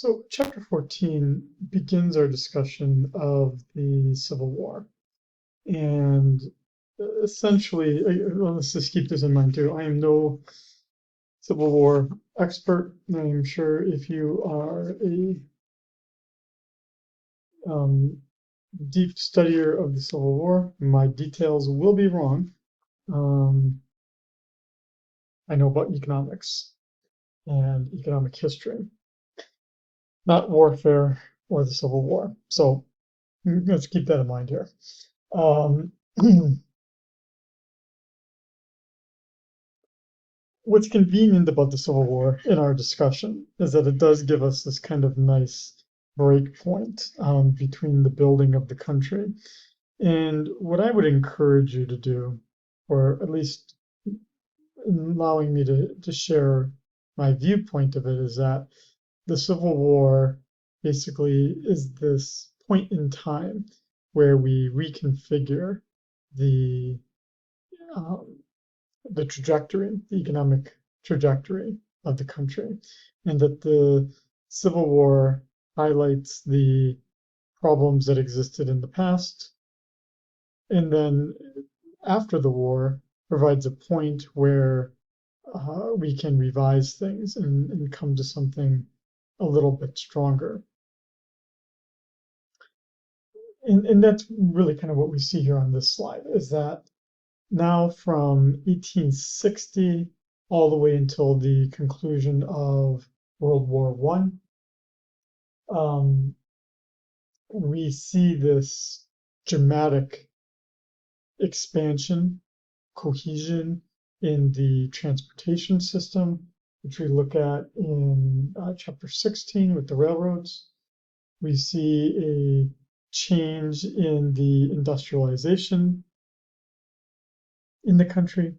So, chapter 14 begins our discussion of the Civil War. And essentially, let's just keep this in mind too. I am no Civil War expert. I'm sure if you are a deep studier of the Civil War, my details will be wrong. I know about economics and economic history, not warfare or the Civil War. So let's keep that in mind here. Um, what's convenient about the Civil War in our discussion is that it does give us this kind of nice break point between the building of the country. And what I would encourage you to do, or at least allowing me to share my viewpoint of it, is that the Civil War basically is this point in time where we reconfigure the um, the trajectory, the economic trajectory of the country, and that the Civil War highlights the problems that existed in the past, and then after the war provides a point where we can revise things and come to something a little bit stronger. And that's really kind of what we see here on this slide, is that now from 1860 all the way until the conclusion of World War One, we see this dramatic expansion, cohesion in the transportation system, which we look at in chapter 16 with the railroads. We see a change in the industrialization in the country.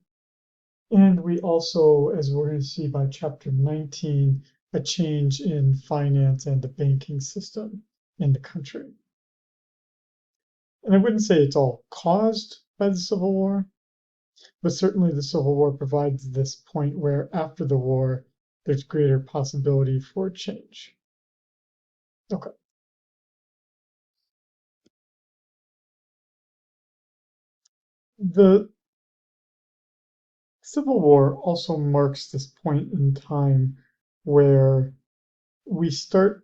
And we also, as we're going to see by chapter 19, a change in finance and the banking system in the country. And I wouldn't say it's all caused by the Civil War, but certainly the Civil War provides this point where after the war, there's greater possibility for change. Okay. The Civil War also marks this point in time where we start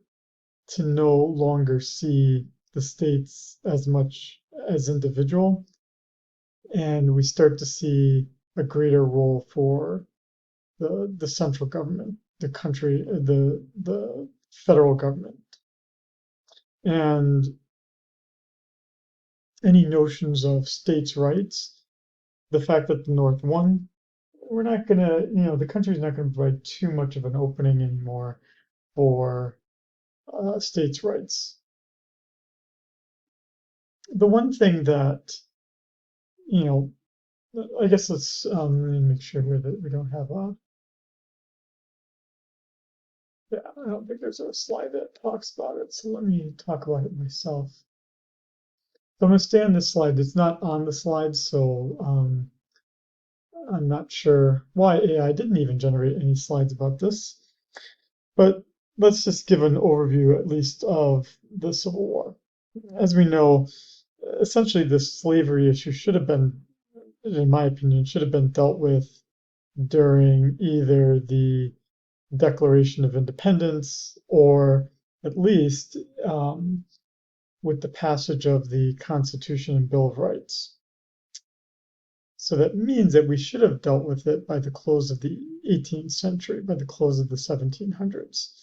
to no longer see the states as much as individual, and we start to see a greater role for the central government, the country, the federal government, and any notions of states' rights. The fact that the North won, we're not gonna, the country's not gonna provide too much of an opening anymore for states' rights. The one thing that, you know, I guess let me make sure here that we don't have yeah, I don't think there's a slide that talks about it, so let me talk about it myself. So I'm going to stay on this slide. It's not on the slide, so I'm not sure why AI didn't even generate any slides about this. But let's just give an overview, at least, of the Civil War. As we know, essentially the slavery issue should have been, in my opinion, should have been dealt with during either the Declaration of Independence or at least with the passage of the Constitution and Bill of Rights. So that means that we should have dealt with it by the close of the 18th century, by the close of the 1700s,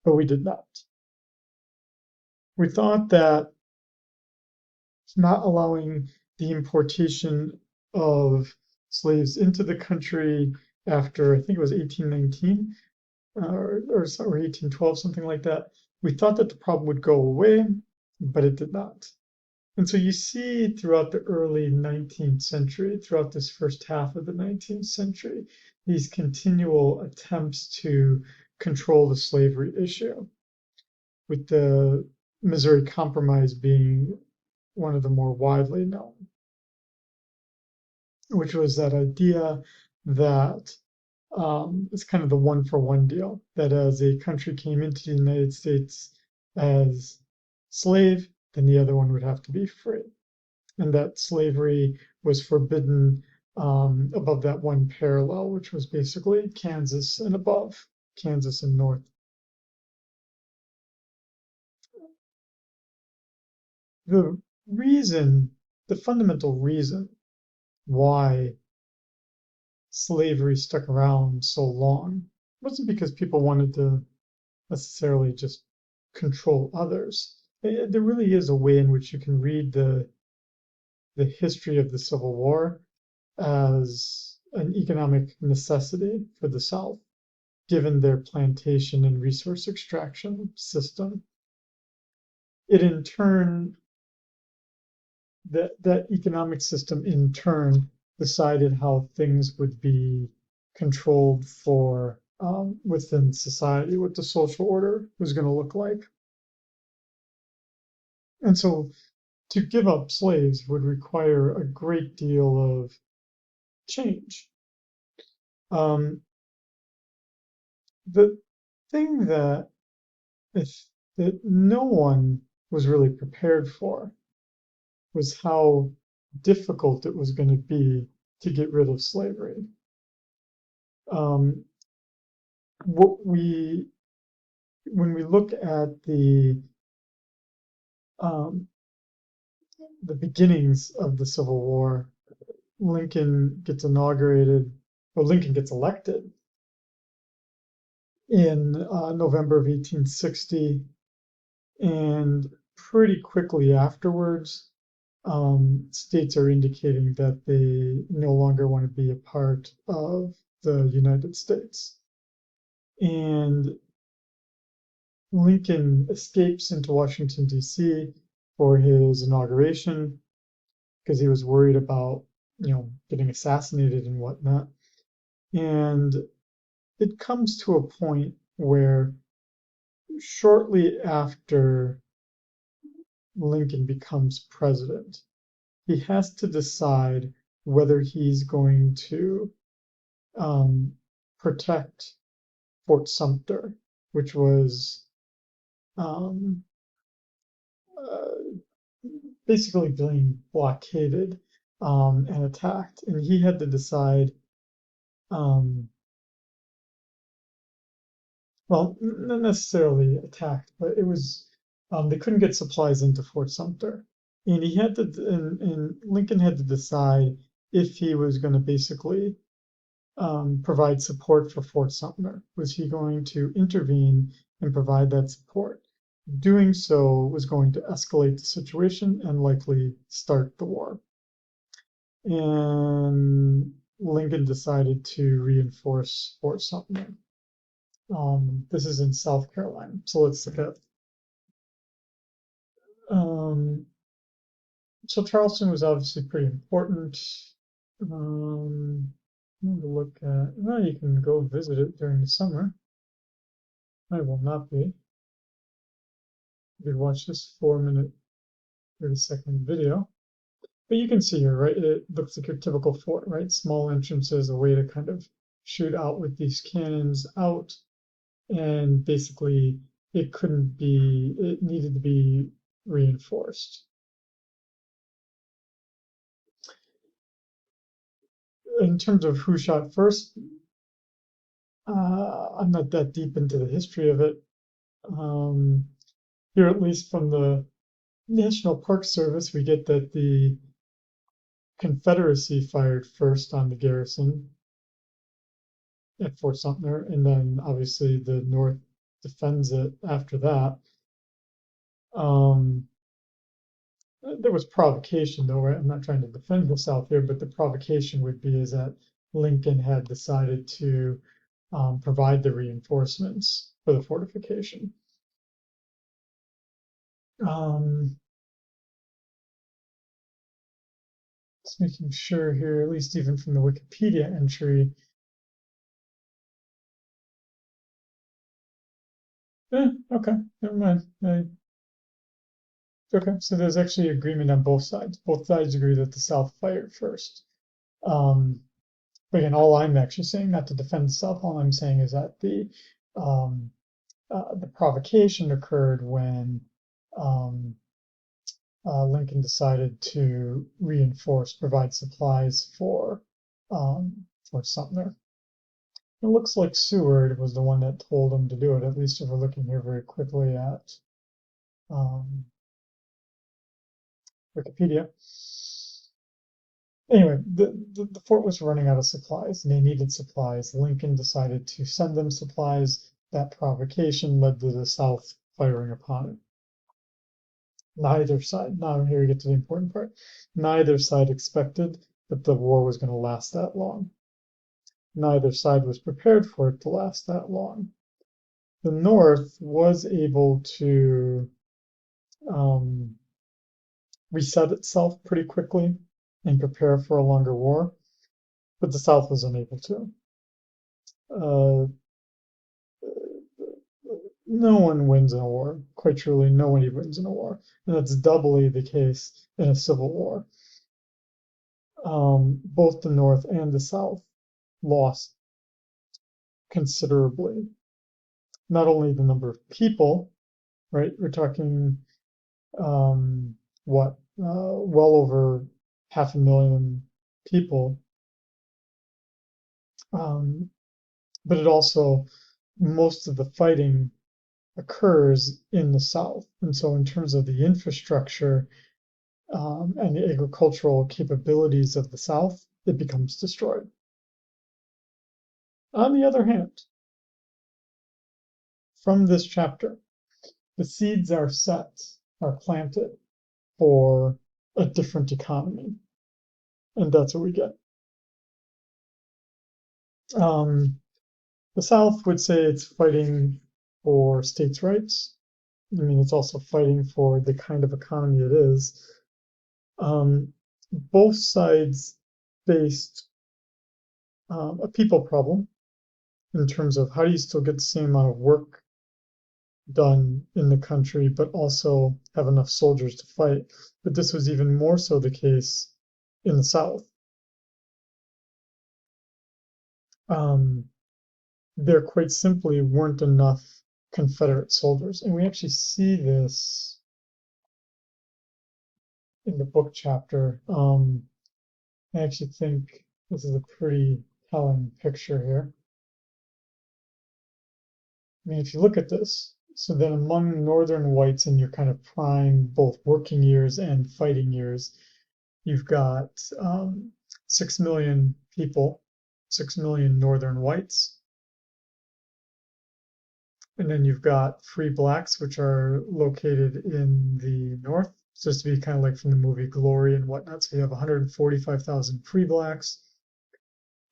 but we did not. We thought that not allowing the importation of slaves into the country after, I think it was 1819 or 1812, something like that, we thought that the problem would go away, but it did not. And so you see throughout the early 19th century, throughout this first half of the 19th century, these continual attempts to control the slavery issue, with the Missouri Compromise being one of the more widely known, which was that idea that it's kind of the one-for-one deal, that as a country came into the United States as slave, then the other one would have to be free, and that slavery was forbidden above that one parallel, which was basically Kansas and above, Kansas and north. The reason, the fundamental reason why slavery stuck around so long wasn't because people wanted to necessarily just control others. There really is a way in which you can read the history of the Civil War as an economic necessity for the South, given their plantation and resource extraction system. It in turn, that economic system in turn decided how things would be controlled for within society, what the social order was going to look like. And so to give up slaves would require a great deal of change. Um, the thing that if that no one was really prepared for was how difficult it was going to be to get rid of slavery. What we when we look at um, the beginnings of the Civil War, Lincoln gets inaugurated, or Lincoln gets elected in November of 1860, and pretty quickly afterwards, states are indicating that they no longer want to be a part of the United States. And Lincoln escapes into Washington, D.C. for his inauguration because he was worried about, getting assassinated and whatnot. And it comes to a point where shortly after Lincoln becomes president, he has to decide whether he's going to protect Fort Sumter, which was um, uh, basically being blockaded and attacked. And he had to decide, well, not necessarily attacked, but it was, they couldn't get supplies into Fort Sumter. And and Lincoln had to decide if he was going to basically provide support for Fort Sumter. Was he going to intervene and provide that support? Doing so was going to escalate the situation and likely start the war. And Lincoln decided to reinforce Fort Sumter. This is in South Carolina. So let's look at. So Charleston was obviously pretty important. Look at. Well, you can go visit it during the summer. I will not be. You could watch this 4-minute, 30-second video. But you can see here, right? It looks like your typical fort, right? Small entrances, a way to kind of shoot out with these cannons out. And basically, it needed to be reinforced. In terms of who shot first, I'm not that deep into the history of it. Here, at least from the National Park Service, we get that the Confederacy fired first on the garrison at Fort Sumter, and then obviously the North defends it after that. There was provocation, though, right? I'm not trying to defend the South here, but the provocation would be is that Lincoln had decided to provide the reinforcements for the fortification. Just making sure here, at least even from the Wikipedia entry. Okay, never mind. Okay, so there's actually agreement on both sides. Both sides agree that the South fired first. again, all I'm actually saying, not to defend the South, all I'm saying is that the provocation occurred when um, Lincoln decided to provide supplies for Sumter. It looks like Seward was the one that told him to do it, at least if we're looking here very quickly at Wikipedia. Anyway, the fort was running out of supplies and they needed supplies. Lincoln decided to send them supplies. That provocation led to the South firing upon it. Neither side, now here we get to the important part, neither side expected that the war was going to last that long. Neither side was prepared for it to last that long. The North was able to reset itself pretty quickly and prepare for a longer war, but the South was unable to. No one wins in a war. Quite truly, no one wins in a war. And that's doubly the case in a civil war. Both the North and the South lost considerably. Not only the number of people, right? We're talking, well over 500,000 people. But it also, most of the fighting occurs in the South. And so in terms of the infrastructure and the agricultural capabilities of the South, it becomes destroyed. On the other hand, from this chapter, the seeds are planted for a different economy. And that's what we get. The South would say it's fighting for states' rights. I mean, it's also fighting for the kind of economy it is. Both sides faced a people problem in terms of how do you still get the same amount of work done in the country, but also have enough soldiers to fight. But this was even more so the case in the South. There quite simply weren't enough Confederate soldiers. And we actually see this in the book chapter. I actually think this is a pretty telling picture here. I mean, if you look at this, so then among Northern whites in your kind of prime, both working years and fighting years, you've got 6 million people, 6 million Northern whites. And then you've got free blacks, which are located in the North. So it's to be kind of like from the movie Glory and whatnot. So you have 145,000 free blacks.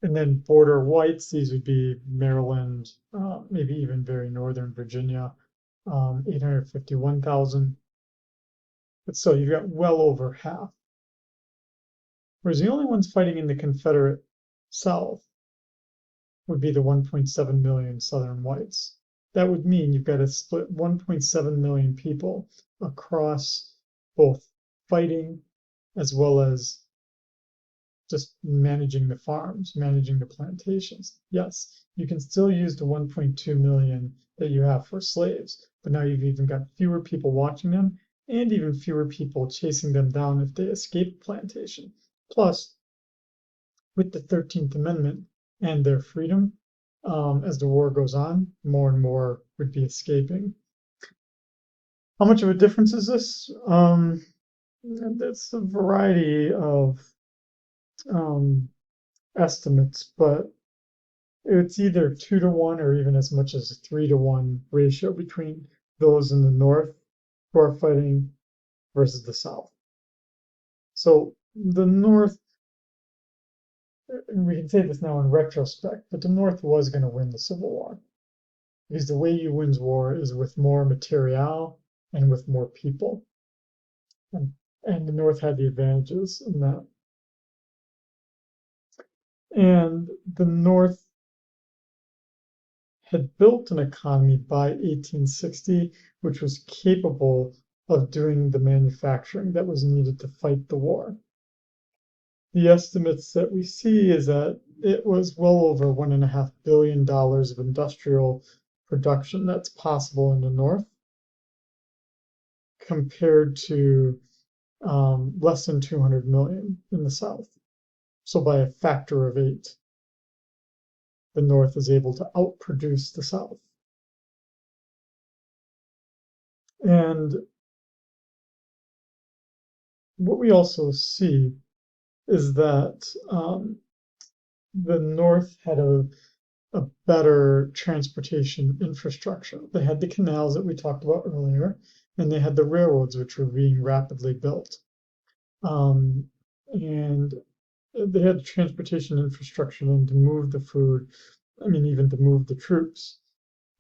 And then border whites, these would be Maryland, maybe even very northern Virginia, 851,000. But so you've got well over half. Whereas the only ones fighting in the Confederate South would be the 1.7 million Southern whites. That would mean you've got to split 1.7 million people across both fighting as well as just managing the farms, managing the plantations. Yes, you can still use the 1.2 million that you have for slaves, but now you've even got fewer people watching them and even fewer people chasing them down if they escape plantation. Plus, with the 13th Amendment and their freedom, as the war goes on, more and more would be escaping. How much of a difference is this? It's a variety of estimates, but it's either 2-to-1 or even as much as a 3-to-1 ratio between those in the North who are fighting versus the South. So the North, we can say this now in retrospect, but the North was going to win the Civil War. Because the way you win war is with more material and with more people. And the North had the advantages in that. And the North had built an economy by 1860, which was capable of doing the manufacturing that was needed to fight the war. The estimates that we see is that it was well over $1.5 billion of industrial production that's possible in the North compared to less than 200 million in the South. So by a factor of 8, the North is able to outproduce the South. And what we also see is that the North had a better transportation infrastructure. They had the canals that we talked about earlier, and they had the railroads, which were being rapidly built. And they had transportation infrastructure then to move the food, I mean, even to move the troops.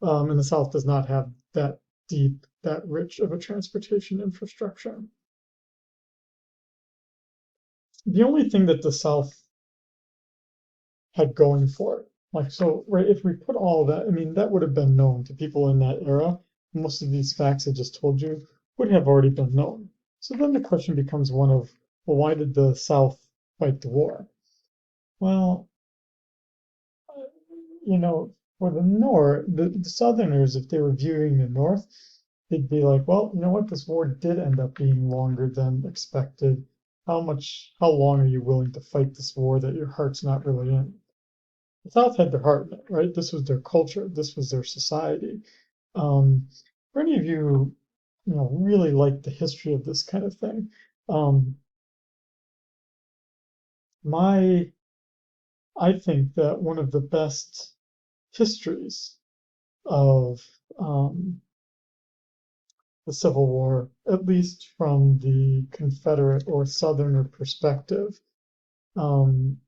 And the South does not have that deep, that rich of a transportation infrastructure. The only thing that the South had going for it, like, so, right, if we put all of that, I mean, that would have been known to people in that era. Most of these facts I just told you would have already been known. So then the question becomes one of, well, why did the South fight the war? Well, you know, for the North, the Southerners, if they were viewing the North, they'd be like, well, you know what, this war did end up being longer than expected. How long are you willing to fight this war that your heart's not really in? The South had their heart in it, right? This was their culture, this was their society. For any of you, really like the history of this kind of thing, my I think that one of the best histories of the Civil War, at least from the Confederate or Southerner perspective, um,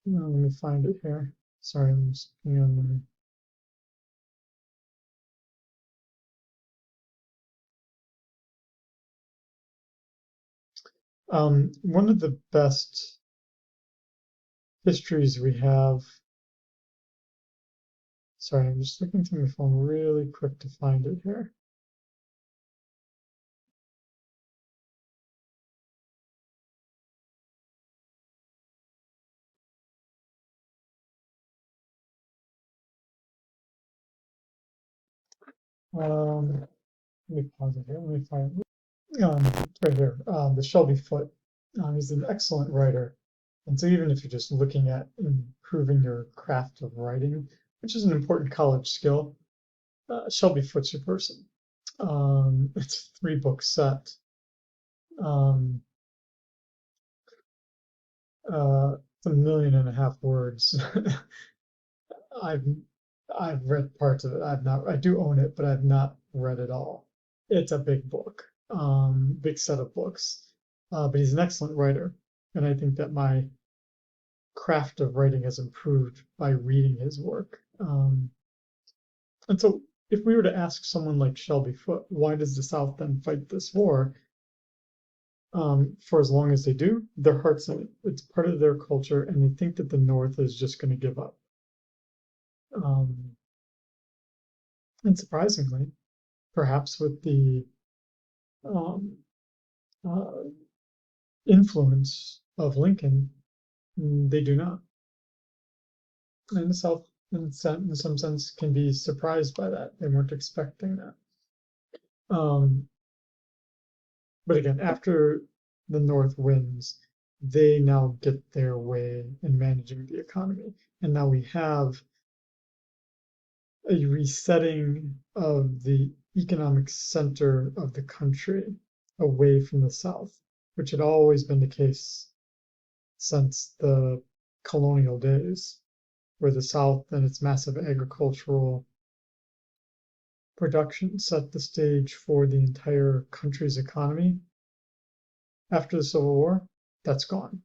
let me find it here. Sorry, I'm just looking on one of the best histories we have. Sorry, I'm just looking through my phone really quick to find it here. Let me pause it here. Let me find it. Right here. The Shelby Foote. He's an excellent writer. And so even if you're just looking at improving your craft of writing, which is an important college skill, Shelby Foote's your person. It's a 3-book set. It's 1.5 million words. I've I've read parts of it. I do own it, but I've not read it all. It's a big book, big set of books. But he's an excellent writer, and I think that my craft of writing has improved by reading his work. And so if we were to ask someone like Shelby Foote, why does the South then fight this war? For as long as they do, their heart's in it. It's part of their culture, and they think that the North is just going to give up. And surprisingly, perhaps with the um, uh, influence of Lincoln, they do not. And the South, in some sense, can be surprised by that. They weren't expecting that. But again, after the North wins, they now get their way in managing the economy. And now we have a resetting of the economic center of the country away from the South, which had always been the case since the colonial days, where the South and its massive agricultural production set the stage for the entire country's economy. After the Civil War, that's gone.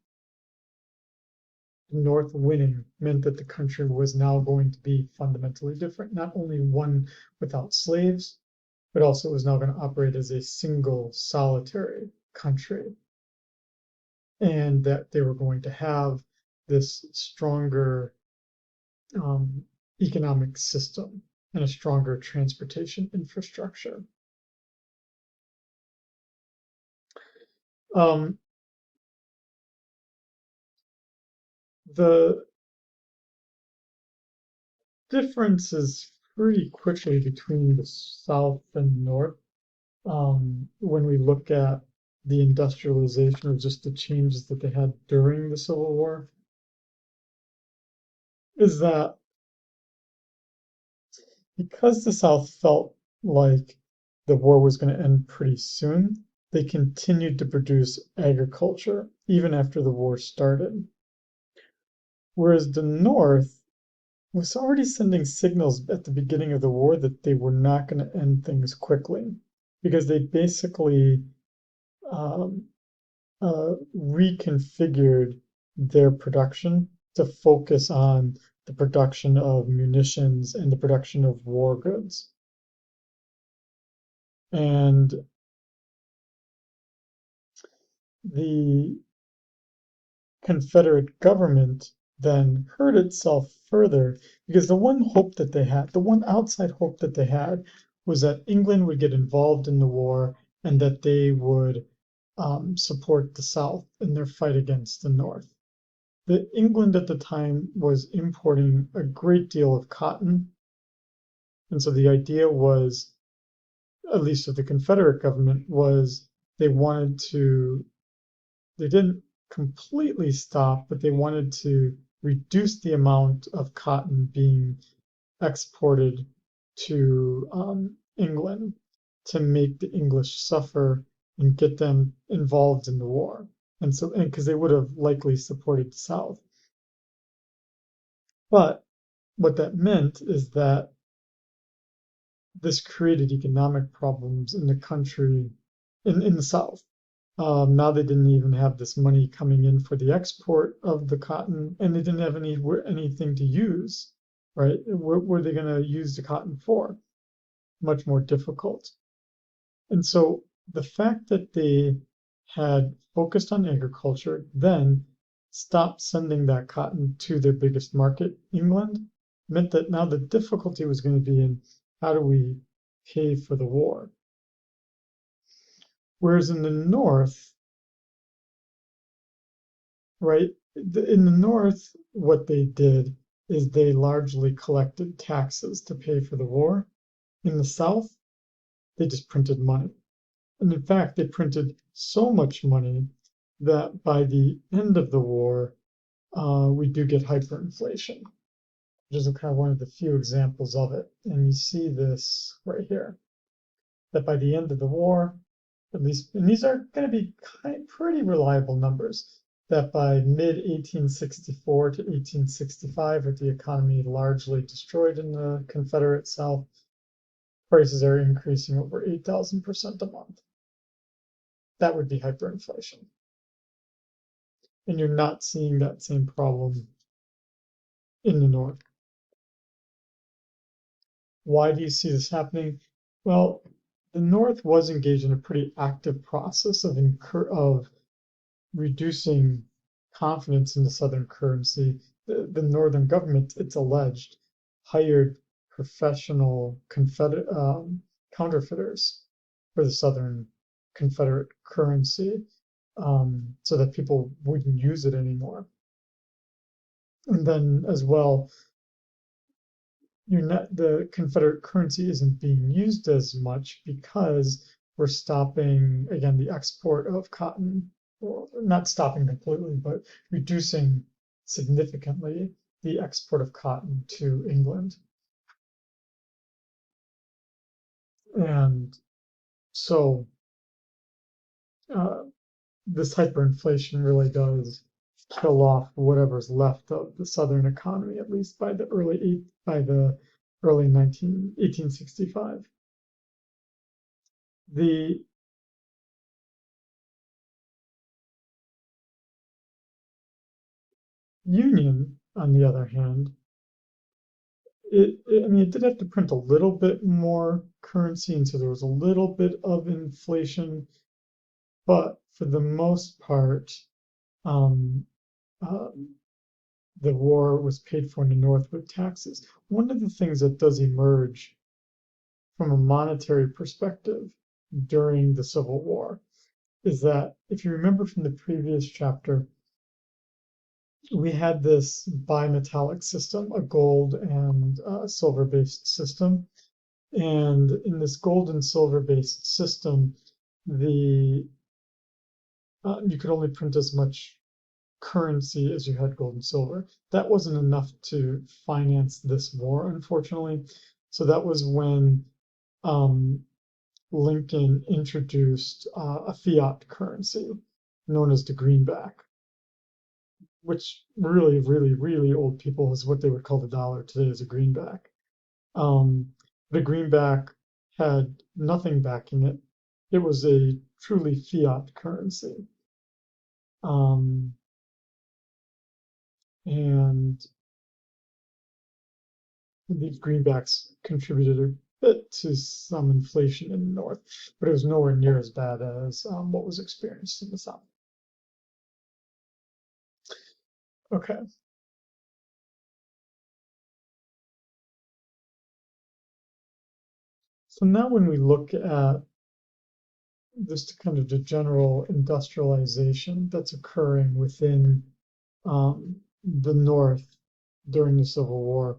The North winning meant that the country was now going to be fundamentally different, not only one without slaves, but also was now going to operate as a single solitary country. And that they were going to have this stronger economic system and a stronger transportation infrastructure. Um, the difference is pretty quickly between the South and North. When we look at the industrialization or just the changes that they had during the Civil War, is that because the South felt like the war was going to end pretty soon, they continued to produce agriculture even after the war started. Whereas the North was already sending signals at the beginning of the war that they were not going to end things quickly because they basically um, reconfigured their production to focus on the production of munitions and the production of war goods. And the Confederate government then hurt itself further because the one hope that they had, the one outside hope that they had, was that England would get involved in the war and that they would support the South in their fight against the North. England at the time was importing a great deal of cotton. And so the idea was, at least of the Confederate government, was they wanted to, they didn't completely stop, but they wanted to reduce the amount of cotton being exported to England to make the English suffer and get them involved in the war. And so, and because they would have likely supported the South. But what that meant is that this created economic problems in the country, in the South. Now they didn't even have this money coming in for the export of the cotton, and they didn't have anything to use, right? What were they going to use the cotton for? Much more difficult. And so the fact that they had focused on agriculture, then stopped sending that cotton to their biggest market, England, meant that now the difficulty was going to be in how do we pay for the war? Whereas in the North, right, in the North, what they did is they largely collected taxes to pay for the war. In the South, they just printed money. And in fact, they printed so much money that by the end of the war, we do get hyperinflation, which is kind of one of the few examples of it. And you see this right here, that by the end of the war, at least, and these are going to be pretty reliable numbers, that by mid-1864 to 1865, with the economy largely destroyed in the Confederate South, prices are increasing over 8,000% a month. That would be hyperinflation. And you're not seeing that same problem in the North. Why do you see this happening? Well, the North was engaged in a pretty active process of reducing confidence in the Southern currency. The Northern government, it's alleged, hired professional counterfeiters for the Southern Confederate currency so that people wouldn't use it anymore. And then as well, the Confederate currency isn't being used as much because we're stopping, again, the export of cotton, or not stopping completely, but reducing significantly the export of cotton to England. And so this hyperinflation really does kill off whatever's left of the Southern economy, at least by the early 1865. The Union, on the other hand, I mean, it did have to print a little bit more currency, and so there was a little bit of inflation, but for the most part, um, uh, the war was paid for in the North with taxes. One of the things that does emerge from a monetary perspective during the Civil War is that, if you remember from the previous chapter, we had this bimetallic system, a gold and silver-based system. And in this gold and silver-based system, the you could only print as much currency as you had gold and silver. That wasn't enough to finance this war, unfortunately. So that was when um, Lincoln introduced a fiat currency known as the greenback, which really, really, really old people is what they would call the dollar today as a greenback. The greenback had nothing backing it. It was a truly fiat currency. Um, and these greenbacks contributed a bit to some inflation in the north, but it was nowhere near as bad as what was experienced in the south. Okay. So now when we look at just kind of the general industrialization that's occurring within the North during the Civil War,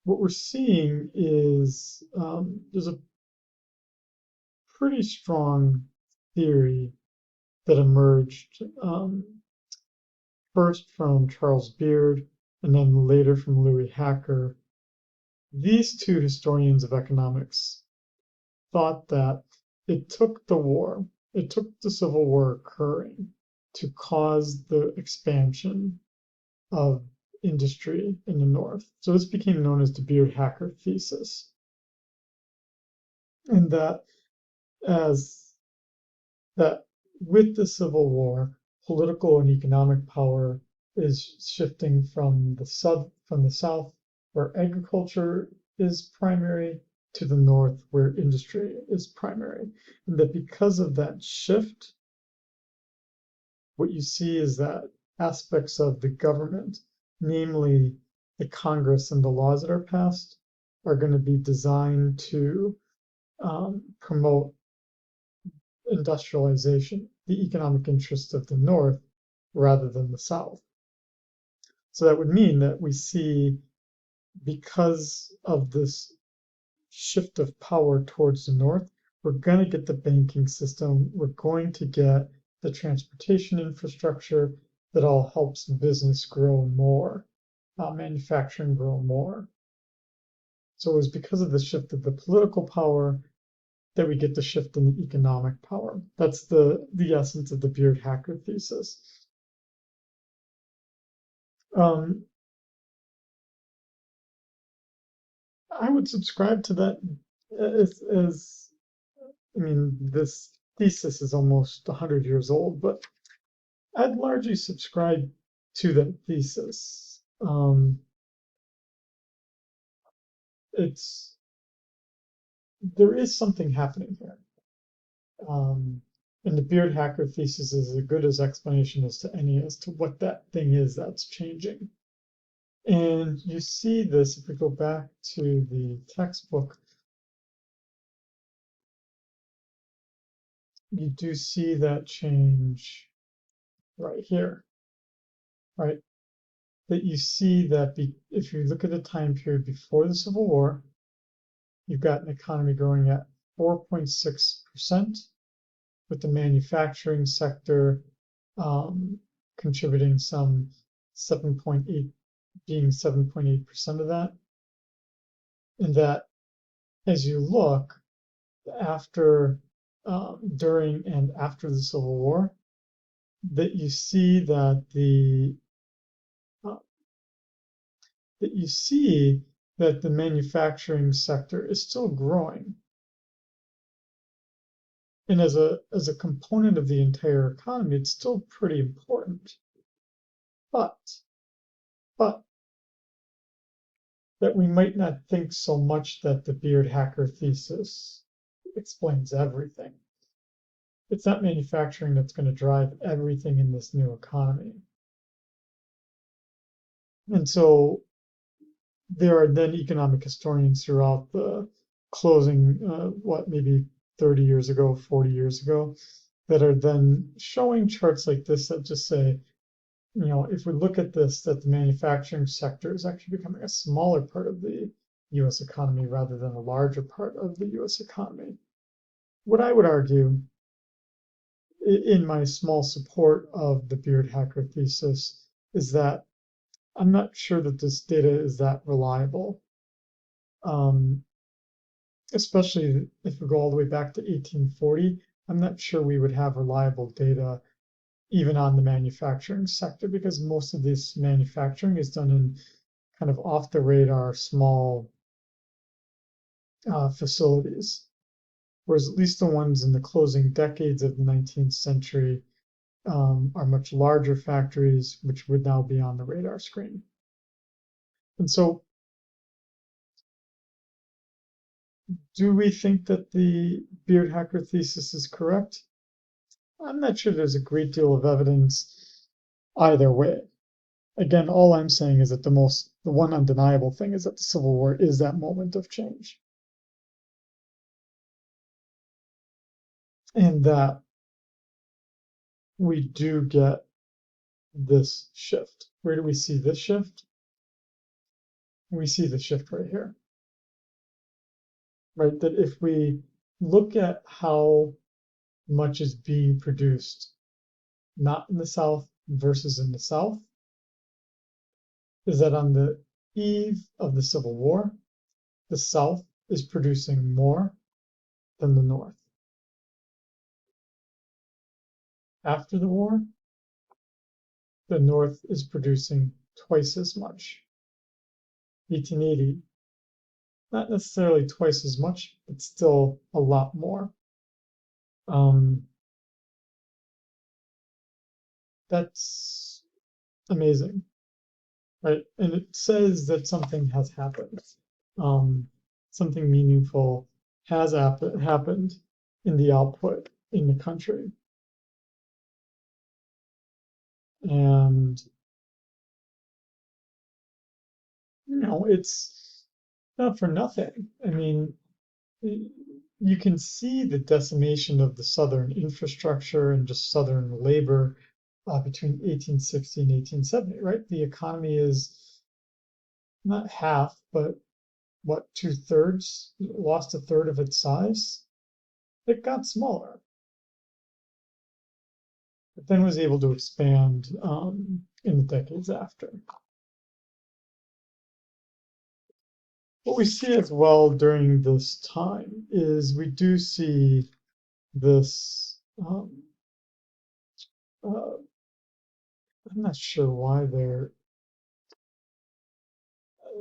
what we're seeing is there's a pretty strong theory that emerged first from Charles Beard and then later from Louis Hacker. These two historians of economics thought that it took the Civil War occurring to cause the expansion of industry in the North. So this became known as the Beard-Hacker thesis. And as that with the Civil War, political and economic power is shifting from the south, where agriculture is primary, to the north, where industry is primary. And that because of that shift, what you see is that aspects of the government, namely the Congress and the laws that are passed, are going to be designed to promote industrialization, the economic interests of the North rather than the South. So that would mean that we see, because of this shift of power towards the North, we're going to get the banking system, we're going to get the transportation infrastructure that all helps business grow more, manufacturing grow more. So it was because of the shift of the political power that we get the shift in the economic power. That's the essence of the Beard-Hacker thesis. I would subscribe to that as I mean, this thesis is almost 100 years old, but I'd largely subscribe to that thesis. There is something happening here. And the Beard-Hacker thesis is as good as explanation as to any as to what that thing is that's changing. And you see this if we go back to the textbook. You do see that change right here, right? That you see that if you look at the time period before the Civil War, you've got an economy growing at 4.6%, with the manufacturing sector contributing some 7.8, being 7.8% of that. And that as you look after, during and after the Civil War, that you see that the manufacturing sector is still growing. And as a component of the entire economy, it's still pretty important. But that we might not think so much that the Beard-Hacker thesis explains everything. It's not manufacturing that's going to drive everything in this new economy. And so there are then economic historians throughout the closing, maybe 30 years ago, 40 years ago, that are then showing charts like this that just say, if we look at this, that the manufacturing sector is actually becoming a smaller part of the US economy rather than a larger part of the US economy. What I would argue in my small support of the Beard Hacker thesis is that I'm not sure that this data is that reliable, especially if we go all the way back to 1840. I'm not sure we would have reliable data even on the manufacturing sector because most of this manufacturing is done in kind of off the radar small facilities, whereas at least the ones in the closing decades of the 19th century are much larger factories, which would now be on the radar screen. And so, do we think that the Beard Hacker thesis is correct? I'm not sure there's a great deal of evidence either way. Again, all I'm saying is that the one undeniable thing is that the Civil War is that moment of change. And that we do get this shift. Where do we see this shift? We see the shift right here. Right? That if we look at how much is being produced, not in the South versus in the South, is that on the eve of the Civil War, the South is producing more than the North. After the war, the North is producing twice as much. 1880, not necessarily twice as much, but still a lot more. That's amazing, right? And it says that something has happened. Something meaningful has happened in the output in the country. And, it's not for nothing. I mean, you can see the decimation of the Southern infrastructure and just Southern labor between 1860 and 1870, right? The economy is not half, but what, 2/3, lost a third of its size. It got smaller, but then was able to expand in the decades after. What we see as well during this time is we do see this. I'm not sure why they're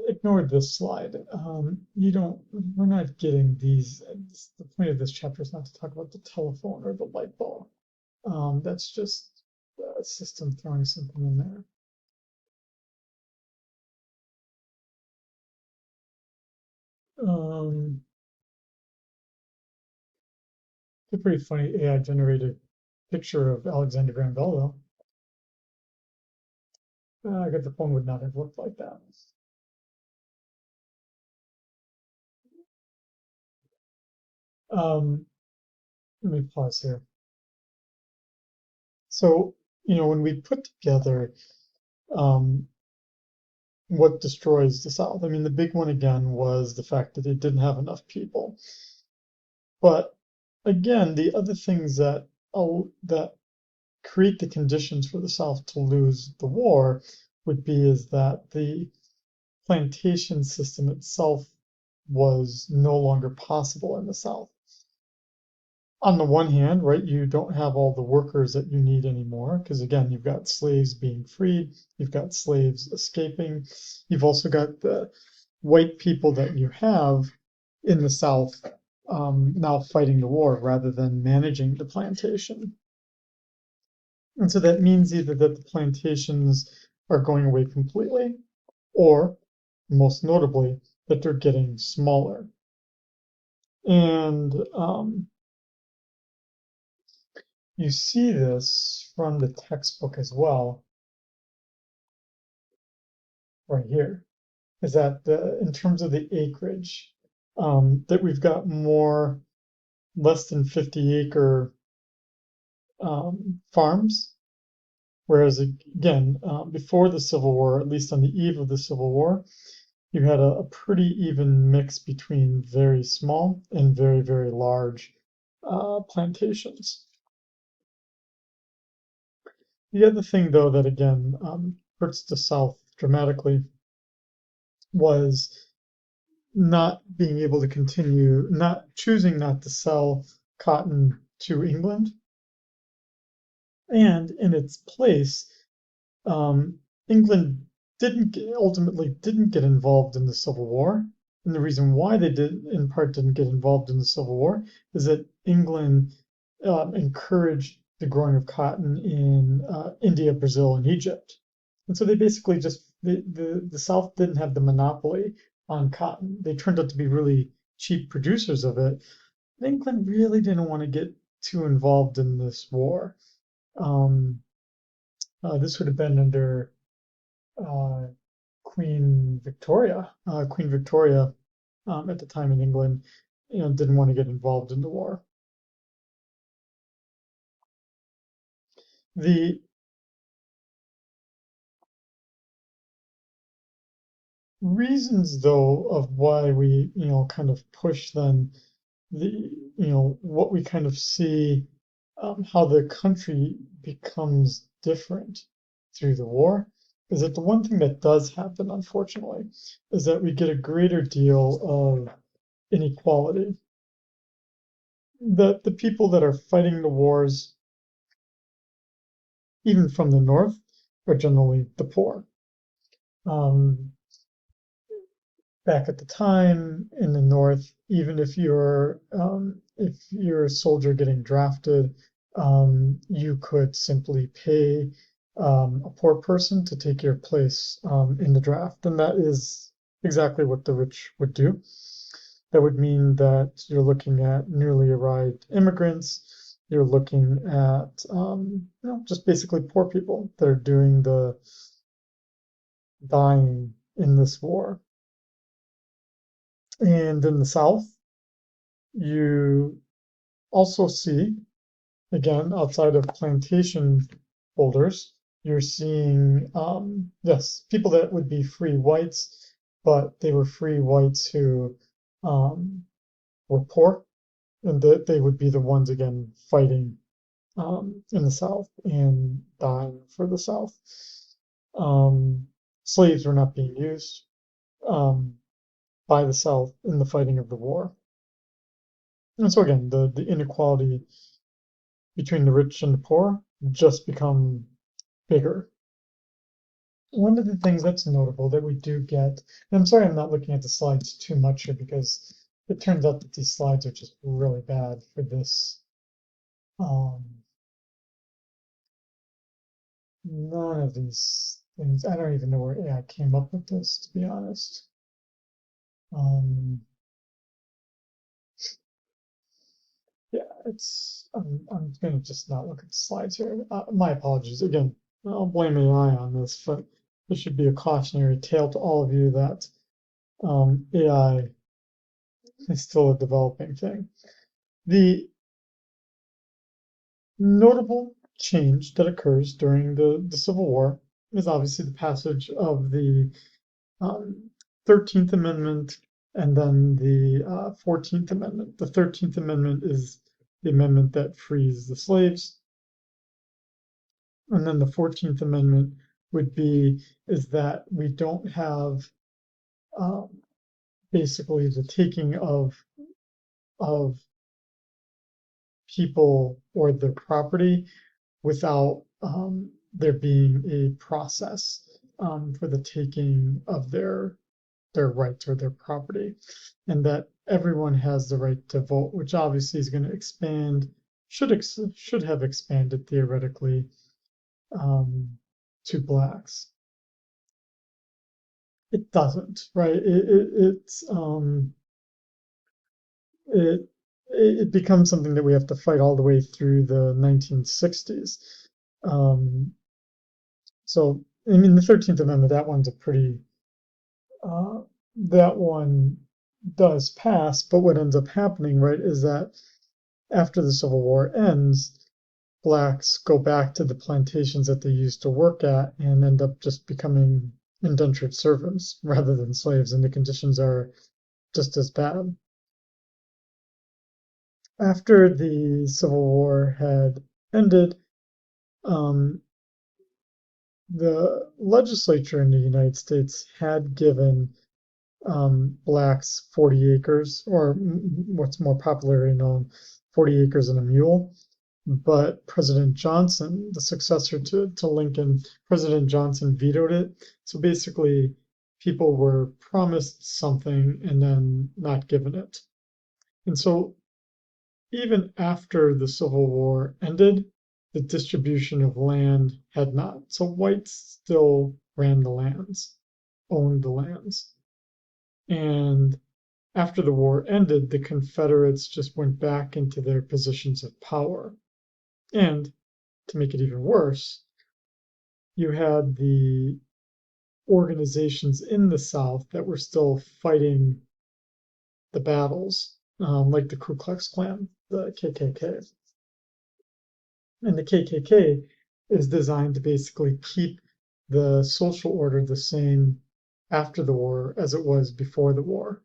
ignored this slide. We're not getting these. The point of this chapter is not to talk about the telephone or the light bulb. That's just a system throwing something in there. It's a pretty funny AI generated picture of Alexander Graham Bell, though. I guess the phone would not have looked like that. Let me pause here. So, when we put together what destroys the South, I mean, the big one again was the fact that it didn't have enough people. But again, the other things that create the conditions for the South to lose the war would be is that the plantation system itself was no longer possible in the South. On the one hand, right, you don't have all the workers that you need anymore, because again, you've got slaves being freed, you've got slaves escaping, you've also got the white people that you have in the South now fighting the war rather than managing the plantation. And so that means either that the plantations are going away completely, or most notably, that they're getting smaller. And you see this from the textbook as well, right here, is that in terms of the acreage, that we've got more less than 50-acre farms, Whereas again, before the Civil War, at least on the eve of the Civil War, you had a pretty even mix between very small and very, very large plantations. The other thing, though, that again hurts the South dramatically was not being able to continue, not choosing not to sell cotton to England, and in its place, England ultimately didn't get involved in the Civil War. And the reason why they in part, didn't get involved in the Civil War is that England encouraged the growing of cotton in India, Brazil, and Egypt. And so they basically the South didn't have the monopoly on cotton. They turned out to be really cheap producers of it. England really didn't want to get too involved in this war. This would have been under uh, Queen Victoria. Queen Victoria at the time in England, didn't want to get involved in the war. The reasons, though, of why we, kind of push then what we kind of see, how the country becomes different through the war, is that the one thing that does happen, unfortunately, is that we get a greater deal of inequality. The people that are fighting the wars, even from the north, are generally the poor. Back at the time in the north, even if you're a soldier getting drafted, you could simply pay a poor person to take your place in the draft, and that is exactly what the rich would do. That would mean that you're looking at newly arrived immigrants. You're looking at just basically poor people that are doing the dying in this war. And in the South, you also see, again, outside of plantation holders, you're seeing, yes, people that would be free whites, but they were free whites who were poor, and that they would be the ones, again, fighting in the South and dying for the South. Slaves were not being used by the South in the fighting of the war. And so again, the inequality between the rich and the poor just become bigger. One of the things that's notable that we do get, and I'm sorry I'm not looking at the slides too much here because it turns out that these slides are just really bad for this. None of these things, I don't even know where AI came up with this, to be honest. Yeah, I'm gonna just not look at the slides here. My apologies again. I'll blame AI on this, but this should be a cautionary tale to all of you that AI is still a developing thing. The notable change that occurs during the Civil War is obviously the passage of the 13th Amendment and then the 14th Amendment. The 13th Amendment is the amendment that frees the slaves. And then the 14th Amendment is that we don't have basically the taking of people or their property without there being a process for the taking of their rights or their property, and that everyone has the right to vote, which obviously is going to expand, should have expanded theoretically to blacks. It doesn't, right? It becomes something that we have to fight all the way through the 1960s. So, I mean, the 13th Amendment, that one's a pretty, that one does pass, but what ends up happening, right, is that after the Civil War ends, blacks go back to the plantations that they used to work at and end up just becoming indentured servants rather than slaves, and the conditions are just as bad. After the Civil War had ended, um, the legislature in the United States had given blacks 40 acres, or what's more popularly known, 40 acres and a mule. But President Johnson, the successor to Lincoln, President Johnson vetoed it. So basically, people were promised something and then not given it. And so even after the Civil War ended, the distribution of land had not. So whites still ran the lands, owned the lands. And after the war ended, the Confederates just went back into their positions of power. And to make it even worse, you had the organizations in the South that were still fighting the battles, like the Ku Klux Klan, the KKK. And the KKK is designed to basically keep the social order the same after the war as it was before the war.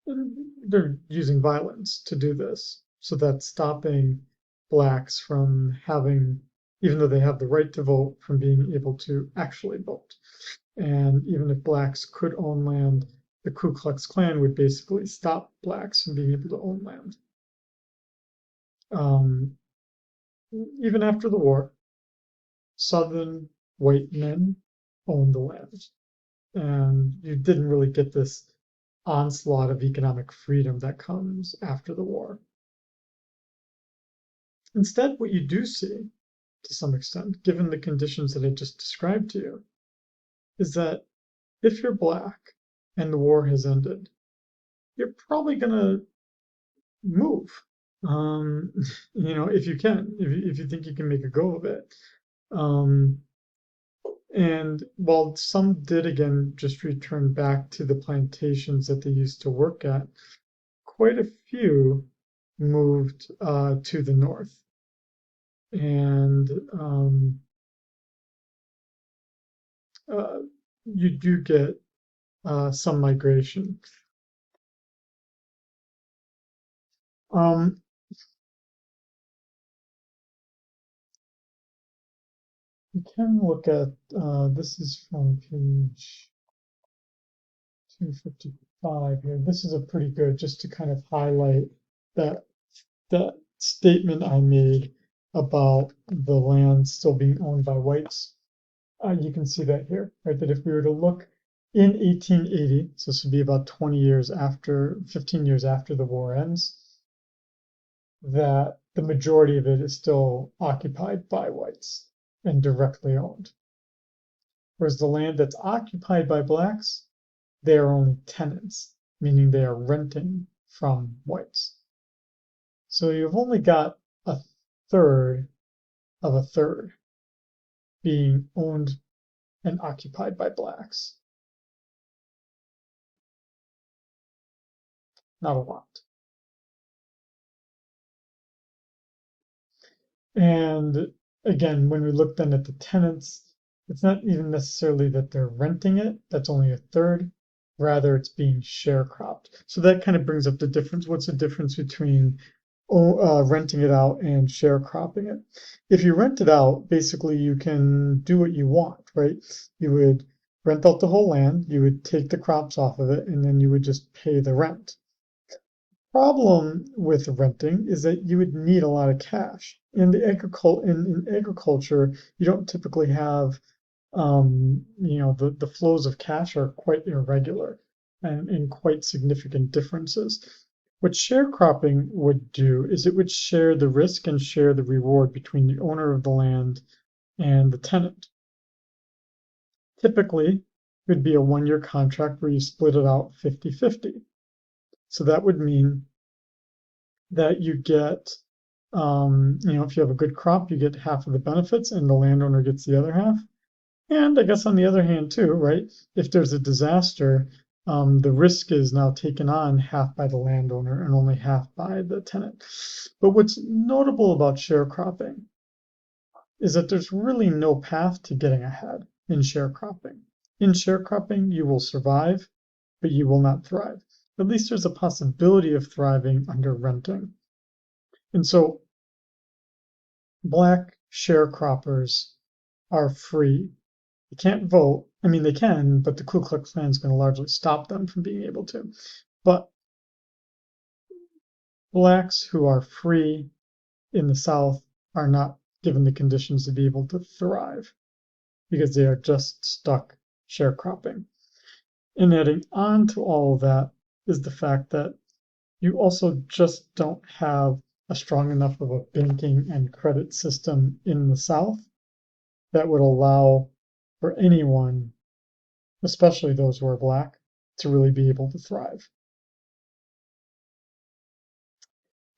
And they're using violence to do this. So that's stopping blacks from having, even though they have the right to vote, from being able to actually vote. And even if blacks could own land, the Ku Klux Klan would basically stop blacks from being able to own land. Even after the war, Southern white men owned the land. And you didn't really get this onslaught of economic freedom that comes after the war. Instead, what you do see, to some extent, given the conditions that I just described to you, is that if you're black and the war has ended, you're probably going to move. If you can, if you think you can make a go of it. And while some did again just return back to the plantations that they used to work at, quite a few moved to the north. And you do get some migration. You can look at, this is from page 255 here. This is a pretty good, just to kind of highlight that statement I made about the land still being owned by whites. You can see that here, right? That if we were to look in 1880, so this would be about 15 years after the war ends, that the majority of it is still occupied by whites and directly owned. Whereas the land that's occupied by blacks, they are only tenants, meaning they are renting from whites. So you've only got a third of a third being owned and occupied by blacks. Not a lot. And again, when we look then at the tenants, it's not even necessarily that they're renting it, that's only a third. Rather, it's being sharecropped. So that kind of brings up the difference. What's the difference between renting it out and sharecropping it? If you rent it out, basically you can do what you want, right? You would rent out the whole land, you would take the crops off of it, and then you would just pay the rent. Problem with renting is that you would need a lot of cash. In agriculture, you don't typically have, the flows of cash are quite irregular and quite significant differences. What sharecropping would do is it would share the risk and share the reward between the owner of the land and the tenant. Typically, it would be a 1-year contract where you split it out 50-50. So that would mean that you get, if you have a good crop, you get half of the benefits and the landowner gets the other half. And I guess on the other hand too, right, if there's a disaster, the risk is now taken on half by the landowner and only half by the tenant. But what's notable about sharecropping is that there's really no path to getting ahead in sharecropping. In sharecropping, you will survive, but you will not thrive. At least there's a possibility of thriving under renting. And so Black sharecroppers are free. They can't vote. I mean, they can, but the Ku Klux Klan is going to largely stop them from being able to. But Blacks who are free in the South are not given the conditions to be able to thrive because they are just stuck sharecropping. And adding on to all of that is the fact that you also just don't have a strong enough of a banking and credit system in the South that would allow for anyone, especially those who are Black, to really be able to thrive.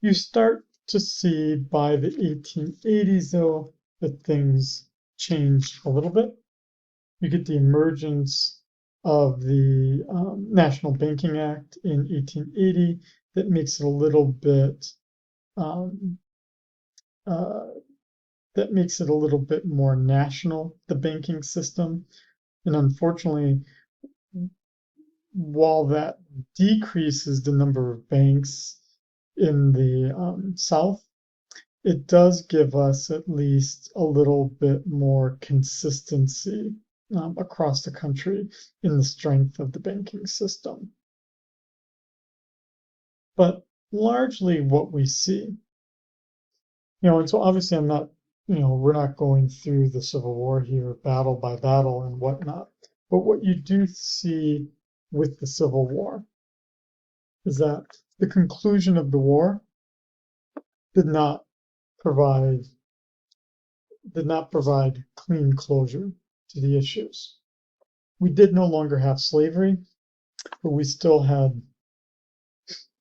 You start to see by the 1880s, though, that things change a little bit. You get the emergence of the National Banking Act in 1880 that makes it a little bit um, uh, more national, the banking system. And unfortunately, while that decreases the number of banks in the South, it does give us at least a little bit more consistency across the country in the strength of the banking system. But largely what we see, and so obviously I'm not, we're not going through the Civil War here, battle by battle and whatnot. But what you do see with the Civil War is that the conclusion of the war did not provide clean closure to the issues. We did no longer have slavery, but we still had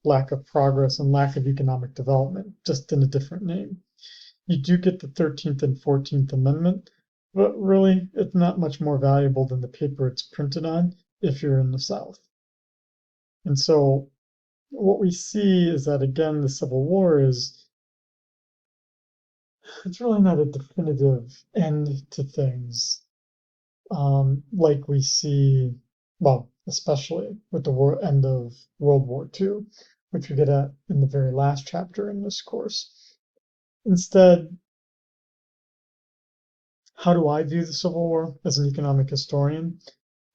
lack of progress and lack of economic development, just in a different name. You do get the 13th and 14th Amendment, but really it's not much more valuable than the paper it's printed on if you're in the South. And so what we see is that, again, the Civil War it's really not a definitive end to things, like we see, well, especially with the end of World War II, which we get at in the very last chapter in this course. Instead, how do I view the Civil War as an economic historian?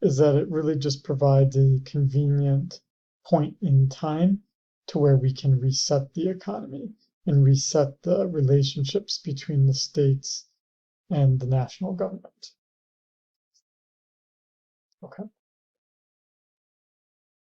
Is that it really just provides a convenient point in time to where we can reset the economy and reset the relationships between the states and the national government. Okay.